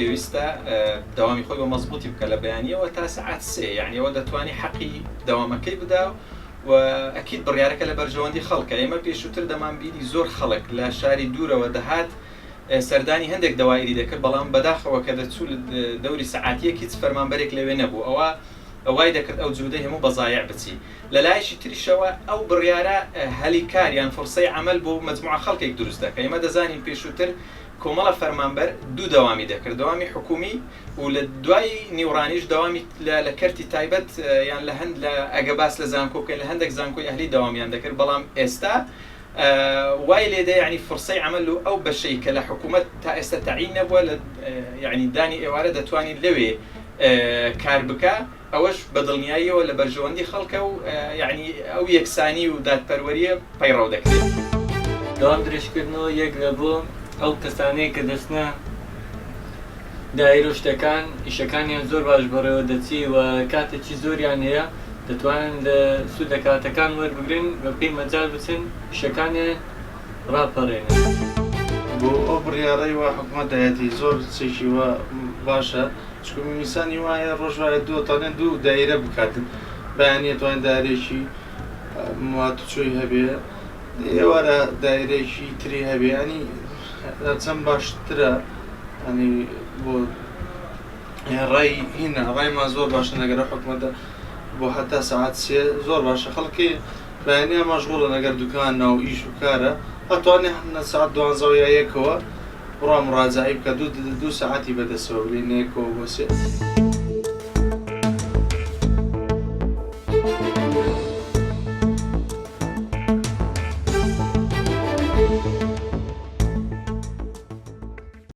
پێویستە دەوامی خۆی بە مەزبوطی بکە لە بەیانیەوە تا سعات 3 یعنی ئەوە دەتوانێت حەقی دەوامەکەی بدا و ئەکید بڕیارەکە لە بەرژەوەندی خەڵکە. ئێمە پێشووتر دەمانبینی زۆر خەڵک لە شاری دوورەوە دەهات سەردانی هەندێک دەوایری دەکرد، بەڵام بەداخەوە کە دەچوو دەوری سەعاتیەک هیچ فەرمانبەرێک لەوێ نەبوو، ئەوە ئەوای دەکرد ئەو جوودەی هەموو بەزایع بچی. لە لایشی تریشەوە ئەو بڕیارە هەلی کاریان فورسەی عەمەل بۆ مەجموعە خەڵکێک دروست دەکە. ئێمە دەزانین پێشووتر کۆمەڵە فەرمانبەر دوو دەوامی دەکرد، دەوامی حکومی و لە دوای نیوڕانیش دەوامی لە کەرتی تایبەت یان لە هەند لە ئەگە باس لە زانکۆ بکەین لە هەندێک زانکۆی ئەهلی دەوامیان دەکرد، بەڵام ئێستا وای لێدە یعنی فرسەی عمل و ئەو بەشەی کە لە حکوومەت تا ئێستا تەعین نەبووە لە یعنی دانی ئێوارە دەتوانین لەوێ کار بکە، ئەوەش بەدڵنیاییەوە لە بەرژەوەندی خەڵکە و یعنی ئەو یەکسانی و دادپەروەریە پەیڕەو دەکرێت. دەوام درێژکردنەوە یەک لە بۆ ئەو کەسانەی کە دەستنە دایرە و شتەکان ئیشەکانیان زۆر باش بەڕێوە دەچی و کاتێکی زۆریان هەیە دەتوانن لە سوودە کاتەکان وەربگرن بە پێی مەجال بچن شەکانیان ڕاپەڕێنن. بۆ ئەو بڕیارەی وا حکوومەت دایەتی زۆر چێکی وە باشە، چکە میسانی وایە ڕۆژوایە دووتانێن دوو دایرە بکاتن بەیانیە توانین دایرێکی مواتچۆی هەبێ ئێوارە دایرێکی تری هەبێ، ینی چەند باشترە ینی بۆ ڕای هینە ڕایمان زۆر باشە نەگەرە حکوومەتە بۆ حتا سەعات 3 زۆر باشە. خەڵکی بەیانیە مەشغوڵە نەگەر دوکان و ئیش و کارە ئەتوانێ سەعات 12 یەکەوە بڕام ڕاجعی بکە دوو سەعاتی بەدەستەوە بلێنێکەوە بۆ 3.